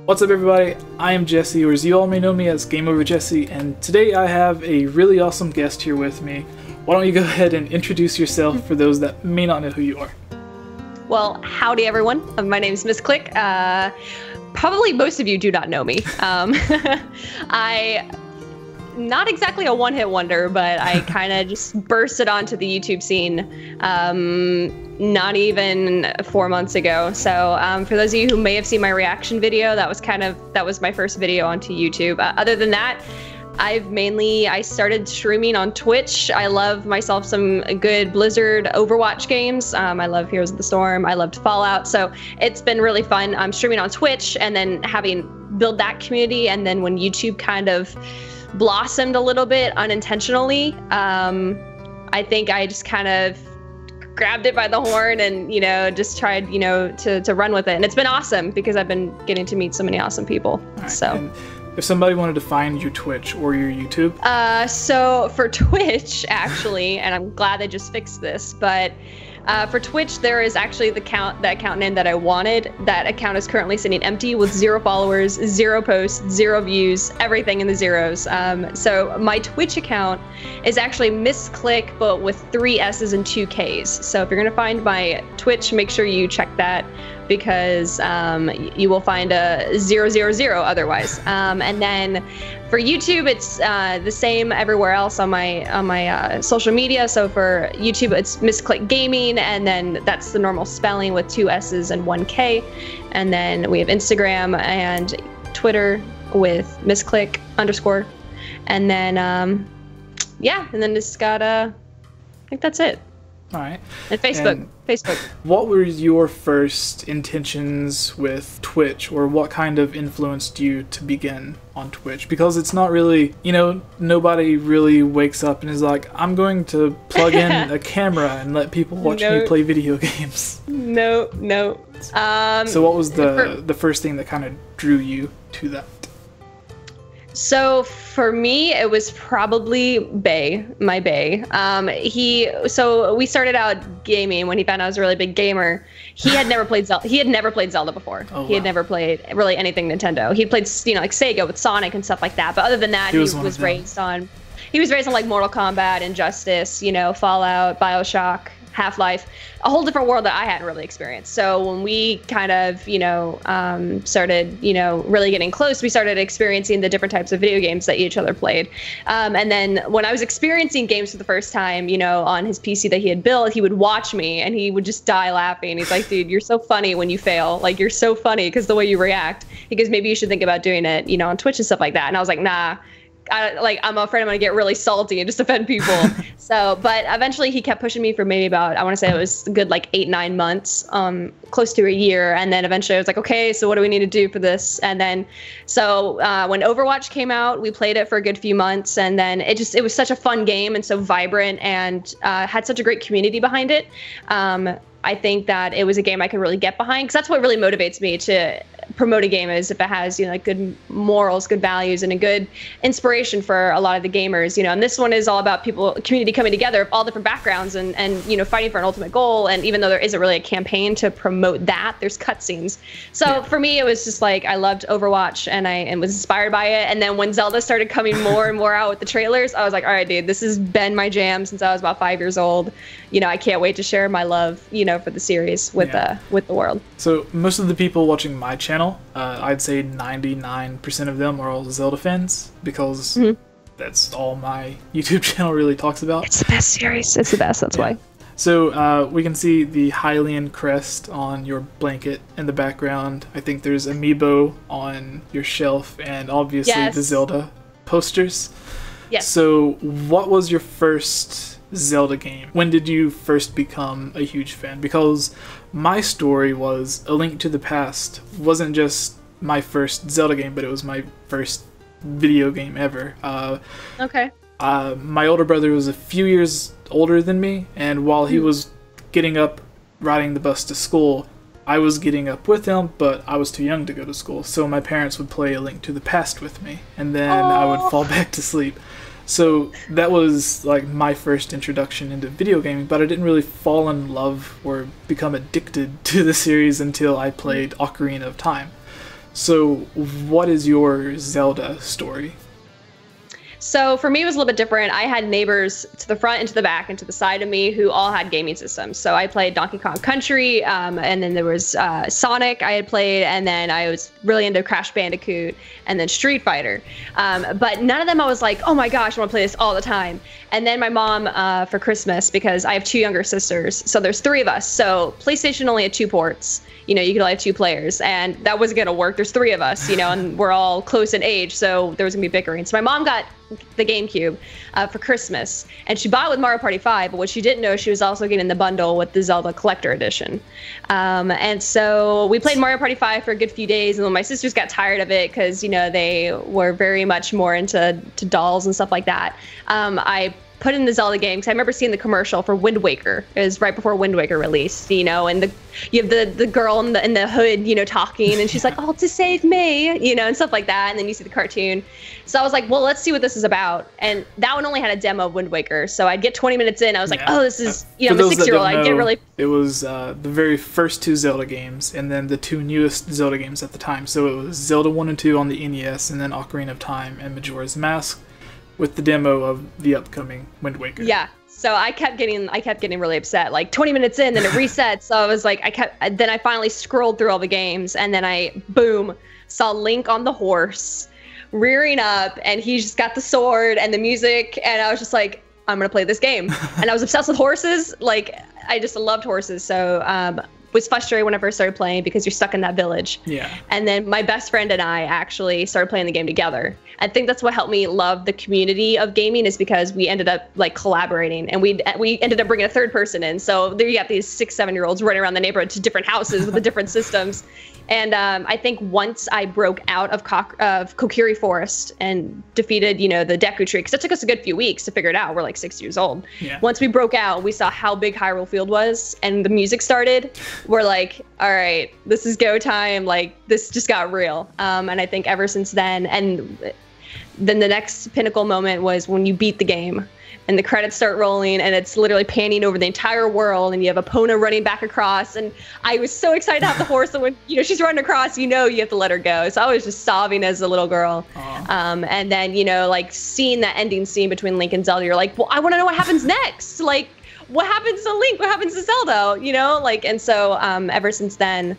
What's up everybody, I am Jesse, or as you all may know me as Game Over Jesse, and today I have a really awesome guest here with me. Why don't you go ahead and introduce yourself for those that may not know who you are. Well, howdy everyone, my name is Miss Click. Probably most of you do not know me. Not exactly a one-hit wonder, but I kind of just bursted onto the YouTube scene not even 4 months ago. So for those of you who may have seen my reaction video, that was my first video onto YouTube. Other than that, I started streaming on Twitch. I love myself some good Blizzard Overwatch games. I love Heroes of the Storm. I loved Fallout. So it's been really fun. I'm streaming on Twitch and then having build that community. And then when YouTube kind of blossomed a little bit unintentionally, I think I just kind of grabbed it by the horn and, just tried, to run with it. And it's been awesome because I've been getting to meet so many awesome people. Right. So. And if somebody wanted to find your Twitch or your YouTube? So for Twitch, actually, and I'm glad they just fixed this, but for Twitch, there is actually the account name that I wanted. That account is currently sitting empty with 0 followers, 0 posts, 0 views, everything in the zeros. So my Twitch account is actually Miss Click, but with 3 S's and 2 K's. So if you're gonna find my Twitch, make sure you check that, because you will find a 000 otherwise. And then for YouTube, it's the same everywhere else on my social media. So for YouTube, it's Miss Click Gaming, and then that's the normal spelling with 2 S's and 1 K. And then we have Instagram and Twitter with MissClick_. And then yeah, and then it's got I think that's it. All right. And Facebook. Facebook. What were your first intentions with Twitch, or what kind of influenced you to begin on Twitch? Because it's not really, nobody really wakes up and is like, I'm going to plug in a camera and let people watch me play video games. No. So what was the first thing that kind of drew you to that? So for me, it was probably my Bay. So we started out gaming when he found out I was a really big gamer. He had never played Zelda. He had never played Zelda before. Oh, he had never played really anything Nintendo. He played, like Sega with Sonic and stuff like that. But other than that, he was raised on like Mortal Kombat, Injustice, Fallout, BioShock, Half-Life, a whole different world that I hadn't really experienced. So when we kind of, started, really getting close, we started experiencing the different types of video games that each other played. And then when I was experiencing games for the first time, on his PC that he had built, he would watch me and he would just die laughing. He's like, dude, you're so funny when you fail. Like, you're so funny because the way you react. He goes, maybe you should think about doing it, on Twitch and stuff like that. And I was like, nah. I'm afraid I'm gonna get really salty and just offend people. So, but eventually he kept pushing me for maybe about, I want to say it was a good 8-9 months, close to a year. And then eventually I was like, okay, so what do we need to do for this? And then, so when Overwatch came out, we played it for a good few months, and then it was such a fun game and so vibrant, and had such a great community behind it. I think that it was a game I could really get behind, because that's what really motivates me to promote a game, is if it has good morals, good values, and a good inspiration for a lot of the gamers. And this one is all about community coming together of all different backgrounds and fighting for an ultimate goal. And even though there isn't really a campaign to promote that, there's cutscenes. So for me, it was just I loved Overwatch and was inspired by it. And then when Zelda started coming more and more out with the trailers, I was like, all right, dude, this has been my jam since I was about 5 years old. I can't wait to share my love, for the series with the world. So most of the people watching my channel, I'd say 99% of them are all Zelda fans, because that's all my YouTube channel really talks about. It's the best series. It's the best, that's why. So we can see the Hylian crest on your blanket in the background. I think there's Amiibo on your shelf, and obviously the Zelda posters. Yes. So what was your first Zelda game? When did you first become a huge fan? Because my story was A Link to the Past wasn't just my first Zelda game, but it was my first video game ever. Okay. My older brother was a few years older than me, and while he was getting up riding the bus to school, I was getting up with him, but I was too young to go to school, so my parents would play A Link to the Past with me, and then I would fall back to sleep. So that was my first introduction into video gaming, but I didn't really fall in love or become addicted to the series until I played Ocarina of Time. So, what is your Zelda story? So for me, it was a little bit different. I had neighbors to the front and to the back and to the side of me who all had gaming systems. So I played Donkey Kong Country, and then there was Sonic I had played, and then I was really into Crash Bandicoot, and then Street Fighter. But none of them I was like, oh my gosh, I want to play this all the time. And then my mom, for Christmas, because I have 2 younger sisters, so there's 3 of us. So PlayStation only had 2 ports. You know, you could only have 2 players, and that wasn't going to work. There's 3 of us, you know, and we're all close in age, so there was going to be bickering. So my mom got the GameCube for Christmas, and she bought it with Mario Party 5, but what she didn't know, she was also getting the bundle with the Zelda Collector Edition. And so we played Mario Party 5 for a good few days, and then my sisters got tired of it because, you know, they were very much more into dolls and stuff like that. I put in the Zelda game because I remember seeing the commercial for Wind Waker. It was right before Wind Waker released, you know, and you have the girl in the hood, you know, talking, and she's like, "Oh, to save me," you know, and stuff like that. And then you see the cartoon. So I was like, well, let's see what this is about. And that one only had a demo of Wind Waker, so I'd get 20 minutes in. I was like, oh, this is, you know, I'm a 6-year-old. I get really. It was the very first 2 Zelda games, and then the 2 newest Zelda games at the time. So it was Zelda 1 and 2 on the NES, and then Ocarina of Time and Majora's Mask, with the demo of the upcoming Wind Waker. Yeah. So I kept getting really upset. Like 20 minutes in, then it resets. So I was like, then I finally scrolled through all the games, and then I, boom, saw Link on the horse, rearing up, and he just got the sword and the music, and I was just like, I'm gonna play this game. And I was obsessed with horses. Like, I just loved horses. So was frustrated when I first started playing because you're stuck in that village. Yeah. And then my best friend and I actually started playing the game together. I think that's what helped me love the community of gaming, is because we ended up like collaborating, and we ended up bringing a 3rd person in. So there you got these 6-7-year-olds running around the neighborhood to different houses with the different systems. And I think once I broke out of Kokiri Forest and defeated, you know, the Deku Tree, because it took us a good few weeks to figure it out. We're like 6 years old. Yeah. Once we broke out, we saw how big Hyrule Field was, and the music started. We're like, all right, this is go time. Like, this just got real. And I think ever since then, and then the next pinnacle moment was when you beat the game. And the credits start rolling, and it's literally panning over the entire world, and you have Epona running back across. And I was so excited to have the horse, and when, you know, she's running across, you know, you have to let her go. So I was just sobbing as a little girl. And then, you know, like seeing that ending scene between Link and Zelda, you're like, well, I want to know what happens next. Like, what happens to Link? What happens to Zelda? You know, like, and so ever since then,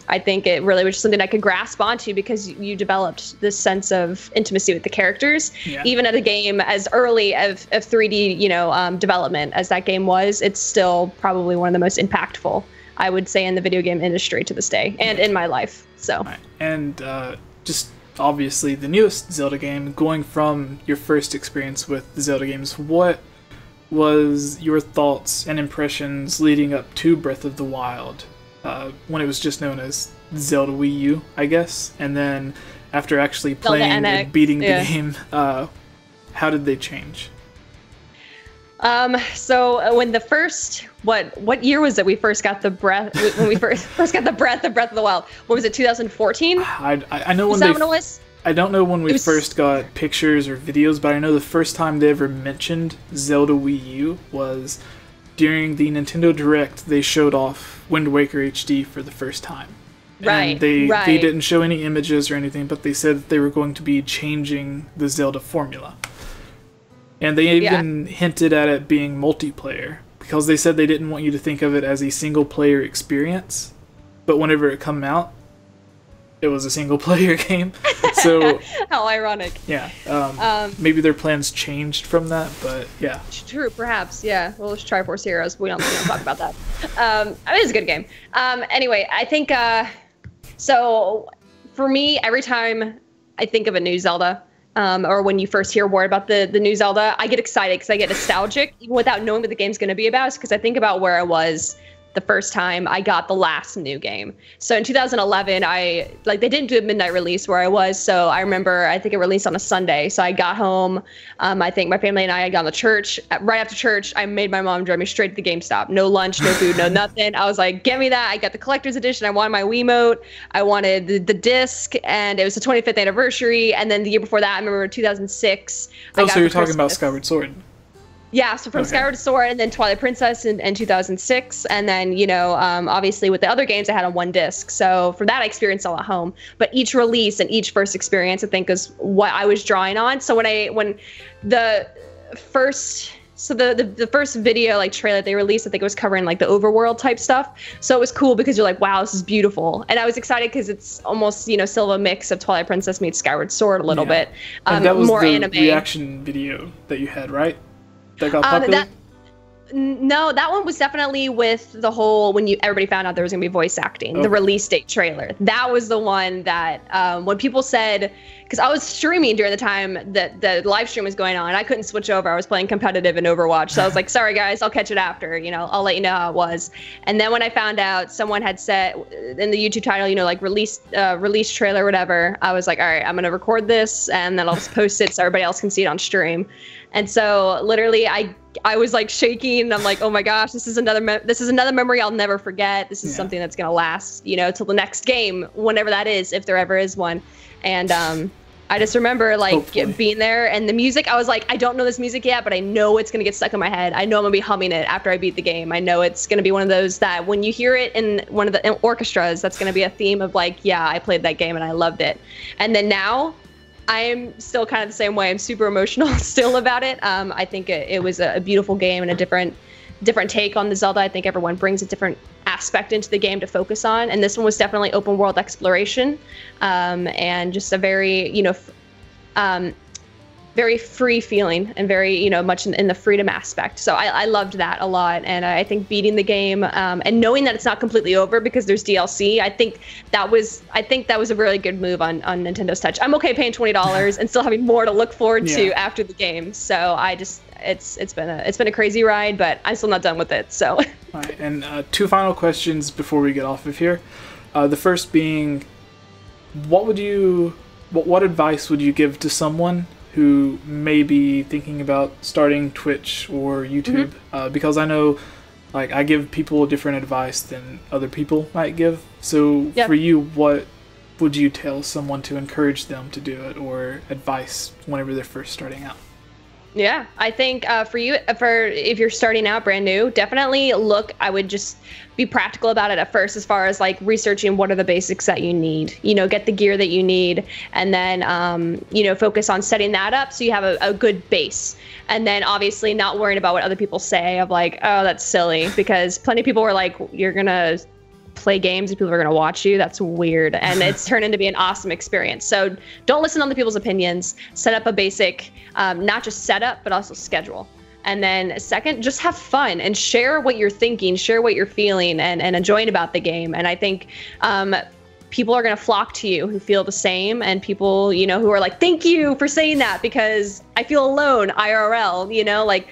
I think it really was just something I could grasp onto, because you developed this sense of intimacy with the characters. Yeah. Even at a game as early of 3D, you know, development as that game was, it's still probably one of the most impactful, I would say, in the video game industry to this day, and in my life. So. Right. And just obviously the newest Zelda game, going from your first experience with the Zelda games, what was your thoughts and impressions leading up to Breath of the Wild? When it was just known as Zelda Wii U, I guess, and then after actually playing and beating the game, how did they change? So when the first, what year was it we first got the Breath, when we first got the Breath of the Wild? What was it, 2014? I know when is that when it was? I don't know when we first got pictures or videos, but I know the first time they ever mentioned Zelda Wii U was during the Nintendo Direct. They showed off Wind Waker HD for the first time. Right, and they didn't show any images or anything, but they said that they were going to be changing the Zelda formula. And they even hinted at it being multiplayer, because they said they didn't want you to think of it as a single-player experience, but whenever it came out, it was a single-player game. So how ironic. Yeah. Maybe their plans changed from that, but yeah. True, perhaps. Yeah. Well, let's Triforce Heroes. We don't talk about that. I mean, it's a good game. Anyway, I think so. For me, every time I think of a new Zelda, or when you first hear word about the new Zelda, I get excited because I get nostalgic, even without knowing what the game's going to be about. Because I think about where I was the first time I got the last new game. So in 2011, they didn't do a midnight release where I was. So I remember, I think it released on a Sunday. So I got home. I think my family and I had gone to church. Right after church, I made my mom drive me straight to the GameStop. No lunch, no food, no nothing. I was like, get me that. I got the collector's edition. I wanted my Wiimote. I wanted the disc, and it was the 25th anniversary. And then the year before that, I remember 2006. Oh, so you're talking about Skyward Sword. Yeah, so from Skyward Sword and then Twilight Princess in 2006. And then, you know, obviously with the other games I had on one disc. So for that, I experienced all at home. But each release and each first experience, I think, is what I was drawing on. So when the first video, like, trailer they released, I think it was covering like the overworld type stuff. So it was cool because you're like, wow, this is beautiful. And I was excited because it's almost, you know, still a mix of Twilight Princess meets Skyward Sword a little bit. And that was more the anime reaction video that you had, right? That got popular? No, that one was definitely with the whole when everybody found out there was gonna be voice acting, the release date trailer. That was the one that when people said, because I was streaming during the time that the live stream was going on, I couldn't switch over. I was playing competitive in Overwatch, so I was like, sorry guys, I'll catch it after. You know, I'll let you know how it was. And then when I found out someone had said in the YouTube title, you know, like release trailer, whatever, I was like, all right, I'm gonna record this and then I'll just post it so everybody else can see it on stream. And so literally I was like shaking and I'm like, oh my gosh, this is another memory I'll never forget. This is something that's going to last, you know, till the next game, whenever that is, if there ever is one. And I just remember like being there and the music, I was like, I don't know this music yet, but I know it's going to get stuck in my head. I know I'm going to be humming it after I beat the game. I know it's going to be one of those that when you hear it in one of the orchestras, that's going to be a theme of like, yeah, I played that game and I loved it. And then now I'm still kind of the same way. I'm super emotional still about it. I think it was a beautiful game and a different take on the Zelda. I think everyone brings a different aspect into the game to focus on. And this one was definitely open world exploration and just a very, you know, very free feeling and very, you know, much in the freedom aspect. So I loved that a lot. And I think beating the game and knowing that it's not completely over because there's DLC, I think that was a really good move on Nintendo's touch. I'm okay paying $20 and still having more to look forward to after the game. So it's been a crazy ride, but I'm still not done with it. So. All right, and 2 final questions before we get off of here. The first being, what advice would you give to someone who may be thinking about starting Twitch or YouTube? Because I know, like, I give people different advice than other people might give. So for you, what would you tell someone to encourage them to do it, or advice whenever they're first starting out? Yeah, I think for if you're starting out brand new, definitely I would just be practical about it at first, as far as like researching what are the basics that you need, you know, get the gear that you need, and then, you know, focus on setting that up so you have a good base. And then obviously not worrying about what other people say of like, oh, that's silly, because plenty of people were like, you're going to play games and people are going to watch you. That's weird. And it's turned into be an awesome experience. So don't listen to other people's opinions. Set up a basic, not just setup, but also schedule. And then second, just have fun and share what you're thinking, share what you're feeling and enjoying about the game. And I think people are going to flock to you who feel the same, and people, you know, who are like, thank you for saying that because I feel alone IRL, you know, like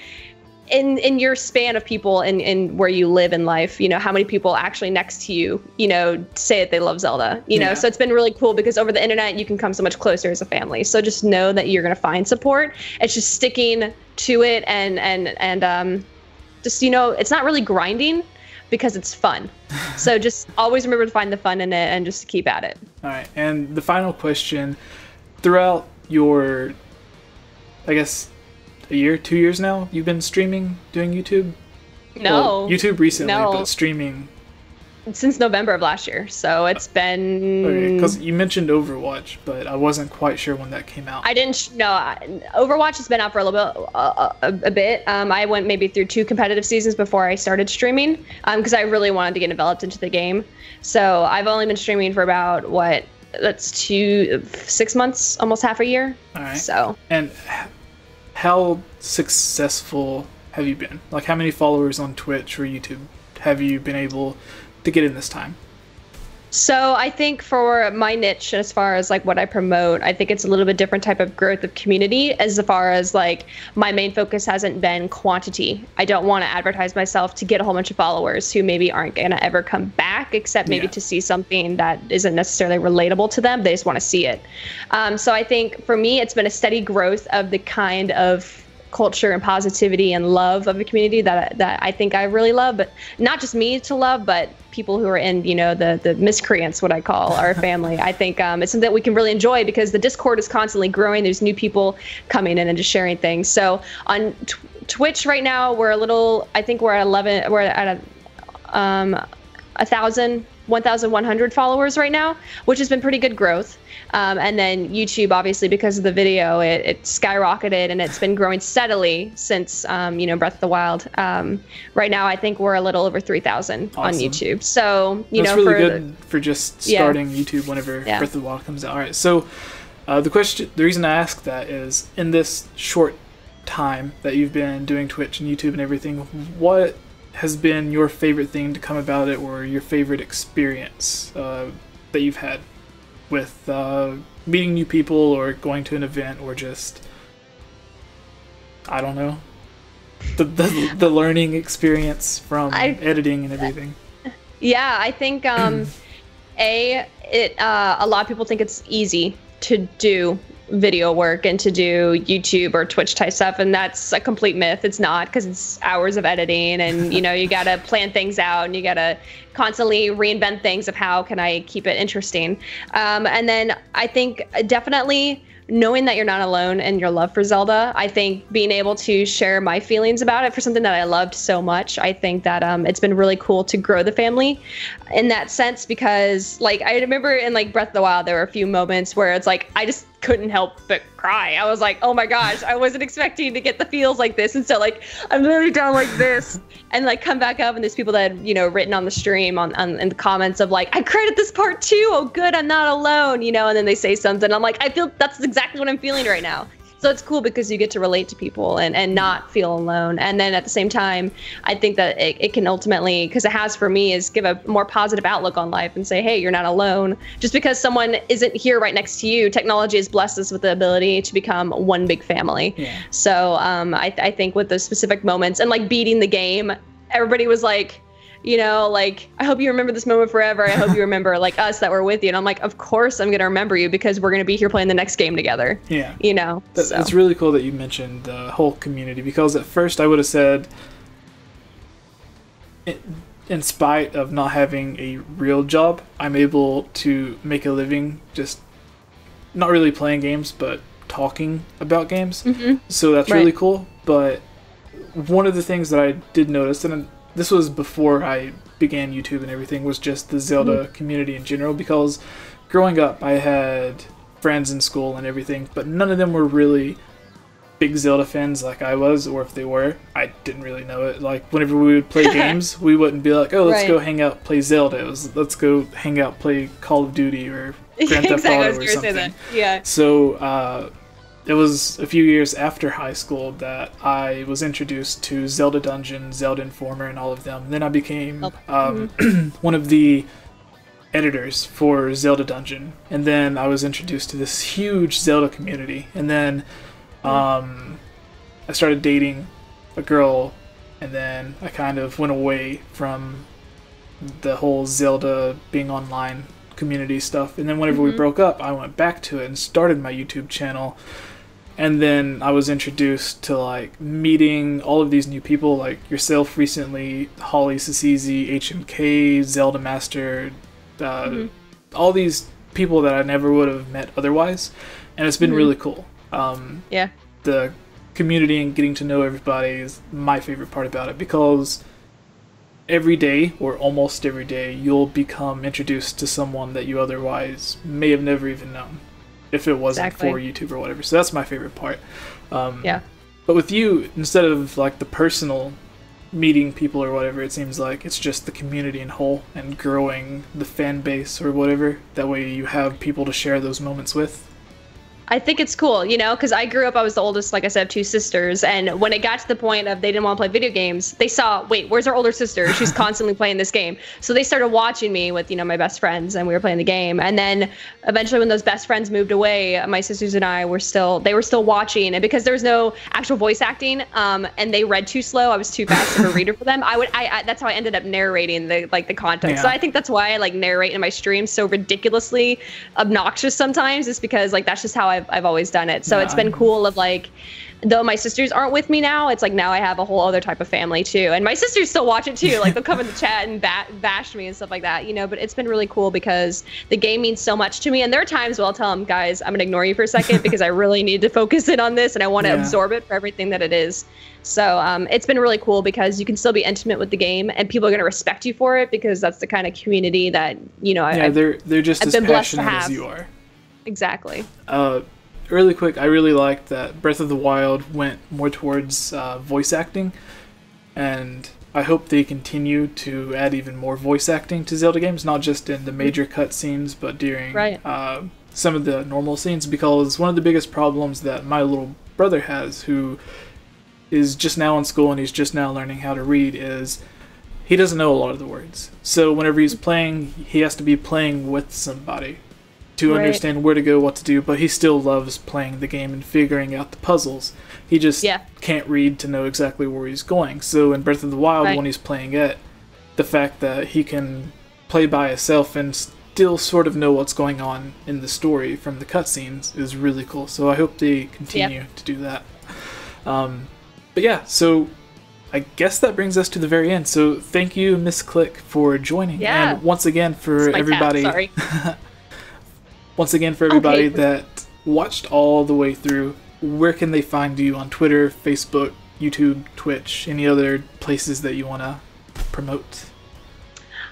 in your span of people in where you live in life, you know, how many people actually next to you, you know, say that they love Zelda, you know? So it's been really cool because over the internet, you can come so much closer as a family. So just know that you're going to find support. It's just sticking to it and just, you know, it's not really grinding because it's fun. So just always remember to find the fun in it and just keep at it. All right. And the final question, throughout your, I guess, a year, 2 years now, you've been streaming, doing YouTube? No. Well, YouTube recently, but streaming. Since November of last year, so it's been... Okay, because you mentioned Overwatch, but I wasn't quite sure when that came out. I didn't... No, Overwatch has been out for a little bit, a bit. I went maybe through 2 competitive seasons before I started streaming, because I really wanted to get developed into the game. So I've only been streaming for about, that's 6 months, almost half a year. All right. So... And how successful have you been? Like, how many followers on Twitch or YouTube have you been able to get in this time? So I think for my niche, as far as like what I promote, I think it's a little bit different type of growth of community. As far as like my main focus hasn't been quantity. I don't want to advertise myself to get a whole bunch of followers who maybe aren't going to ever come back, except maybe to see something that isn't necessarily relatable to them. They just want to see it. So I think for me, it's been a steady growth of the kind of culture and positivity and love of the community that I think I really love, but not just me to love, but people who are in, you know, the miscreants, what I call our family. I think it's something that we can really enjoy because the Discord is constantly growing. There's new people coming in and just sharing things. So on Twitch right now, we're a little, I think we're at 11, we're at 1,100 followers right now, which has been pretty good growth. And then YouTube, obviously, because of the video, it skyrocketed, and it's been growing steadily since, you know, Breath of the Wild. Right now, I think we're a little over 3,000 on YouTube. So, you know, really good for just starting YouTube whenever Breath of the Wild comes out. All right, so the reason I ask that is, in this short time that you've been doing Twitch and YouTube and everything, what has been your favorite thing to come about it, or your favorite experience that you've had with meeting new people, or going to an event, or just, I don't know, the learning experience from editing and everything? Yeah, I think a lot of people think it's easy to do video work and to do YouTube or Twitch type stuff, and that's a complete myth. It's not, because it's hours of editing, and you know, you gotta plan things out, and you gotta constantly reinvent things of how can I keep it interesting. And then I think definitely knowing that you're not alone in your love for Zelda. I think being able to share my feelings about it for something that I loved so much, I think that it's been really cool to grow the family in that sense, because like I remember in like Breath of the Wild, there were a few moments where it's like I just couldn't help but cry. I was like, oh my gosh, I wasn't expecting to get the feels like this. And so like I'm literally down like this, and like come back up, and there's people that had, you know, written on the stream in the comments of like, I created this part too. Oh good, I'm not alone, you know, and then they say something. I'm like, I feel that's exactly what I'm feeling right now. So it's cool because you get to relate to people and not feel alone. And then at the same time, I think that it can ultimately, because it has for me, is give a more positive outlook on life and say, hey, you're not alone. Just because someone isn't here right next to you, technology has blessed us with the ability to become one big family. Yeah. So I think with those specific moments and like beating the game, everybody was like, you know, like, I hope you remember this moment forever. I hope you remember like us that were with you. And I'm like, of course I'm going to remember you, because we're going to be here playing the next game together. Yeah. You know, It's really cool that you mentioned the whole community, because at first I would have said, in spite of not having a real job, I'm able to make a living just not really playing games, but talking about games. Mm-hmm. So that's really cool. But one of the things that I did notice, and this was before I began YouTube and everything, was just the Zelda community in general, because growing up I had friends in school and everything, but none of them were really big Zelda fans like I was, or if they were, I didn't really know it. Like whenever we would play games, we wouldn't be like, oh, let's go hang out, play Zelda. It was, let's go hang out, play Call of Duty or Grand Theft Auto or something. Yeah. So it was a few years after high school that I was introduced to Zelda Dungeon, Zelda Informer, and all of them. Then I became one of the editors for Zelda Dungeon, and then I was introduced to this huge Zelda community. And then I started dating a girl, and then I kind of went away from the whole Zelda being online community stuff. And then whenever we broke up, I went back to it and started my YouTube channel. And then I was introduced to like meeting all of these new people, like yourself recently, Holly Sasizi, HMK, Zelda Master, all these people that I never would have met otherwise. And it's been really cool. The community and getting to know everybody is my favorite part about it, because every day, or almost every day, you'll become introduced to someone that you otherwise may have never even known, if it wasn't for YouTube or whatever. So that's my favorite part. But with you, instead of like the personal meeting people or whatever, it seems like it's just the community in whole and growing the fan base or whatever. That way you have people to share those moments with. I think it's cool, you know, because I grew up, I was the oldest, like I said, of two sisters. And when it got to the point of they didn't want to play video games, they saw, wait, where's our older sister? She's constantly playing this game. So they started watching me with, you know, my best friends, and we were playing the game. And then eventually when those best friends moved away, my sisters and I were still watching. And because there was no actual voice acting, and they read too slow, I was too fast of a reader for them. That's how I ended up narrating the content. Yeah. So I think that's why I like narrate in my streams so ridiculously obnoxious sometimes, is because like that's just how I've I've always done it. So Yeah, it's been cool of like, though my sisters aren't with me now, it's like now I have a whole other type of family too. And my sisters still watch it too. Like they'll come in the chat and bash me and stuff like that, you know, but it's been really cool because the game means so much to me. And there are times where I'll tell them, guys, I'm gonna ignore you for a second because I really need to focus in on this and I want to absorb it for everything that it is. So it's been really cool because you can still be intimate with the game and people are gonna respect you for it because that's the kind of community that, you know, they're just as passionate as you are. Exactly. Really quick, I really liked that Breath of the Wild went more towards voice acting, and I hope they continue to add even more voice acting to Zelda games, not just in the major cutscenes, but during some of the normal scenes, because one of the biggest problems that my little brother has, who is just now in school and he's just now learning how to read, is he doesn't know a lot of the words. So whenever he's playing, he has to be playing with somebody to understand where to go, what to do, but he still loves playing the game and figuring out the puzzles. He just can't read to know exactly where he's going. So in Breath of the Wild, when he's playing it, the fact that he can play by himself and still sort of know what's going on in the story from the cutscenes is really cool. So I hope they continue to do that. But yeah, so I guess that brings us to the very end. So thank you, Miss Click, for joining. And once again, for everybody... Once again, for everybody that watched all the way through, where can they find you on Twitter, Facebook, YouTube, Twitch, any other places that you want to promote?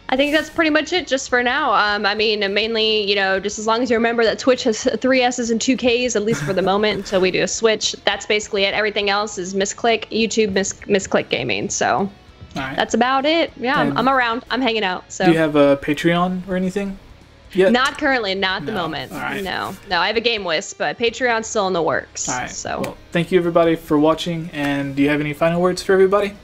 I think that's pretty much it just for now. I mean, mainly, you know, just as long as you remember that Twitch has 3 S's and 2 K's, at least for the moment, until we do a switch. That's basically it. Everything else is Miss Click, YouTube, Miss Click Gaming. So that's about it. Yeah, I'm around. I'm hanging out. So. Do you have a Patreon or anything? Yet? Not currently, not at the moment. No, I have a game list, but Patreon's still in the works. All right. So, well, thank you everybody for watching, and do you have any final words for everybody?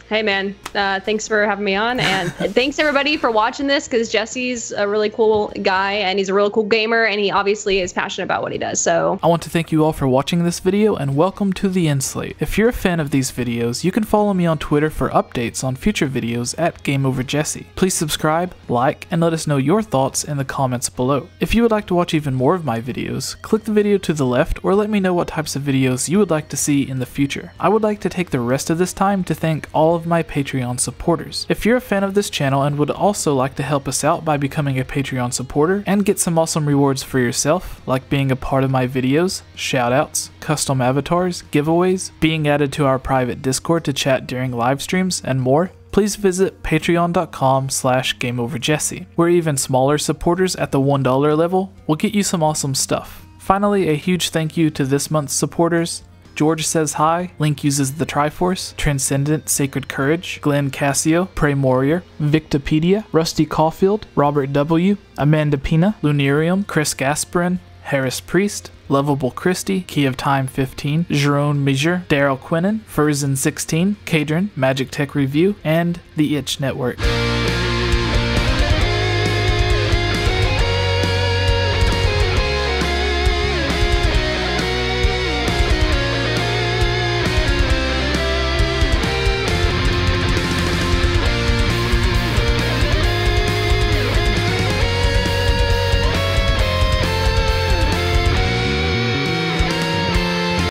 Hey man, thanks for having me on, and thanks everybody for watching this, because Jesse's a really cool guy, and he's a really cool gamer, and he obviously is passionate about what he does, so... I want to thank you all for watching this video, and welcome to the End Slate. If you're a fan of these videos, you can follow me on Twitter for updates on future videos at GameOverJesse. Please subscribe, like, and let us know your thoughts in the comments below. If you would like to watch even more of my videos, click the video to the left, or let me know what types of videos you would like to see in the future. I would like to take the rest of this time to thank all of my Patreon supporters. If you're a fan of this channel and would also like to help us out by becoming a Patreon supporter and get some awesome rewards for yourself, like being a part of my videos, shoutouts, custom avatars, giveaways, being added to our private Discord to chat during live streams, and more, please visit patreon.com/GameOverJesse, where even smaller supporters at the $1 level will get you some awesome stuff. Finally, a huge thank you to this month's supporters: George Says Hi, Link Uses the Triforce, Transcendent Sacred Courage, Glenn Cassio, Prey Warrior, Victopedia, Rusty Caulfield, Robert W., Amanda Pina, Lunarium, Chris Gasparin, Harris Priest, Lovable Christie, Key of Time 15, Jerome Major, Daryl Quinnen, Furzin 16, Kadron, Magic Tech Review, and The Itch Network.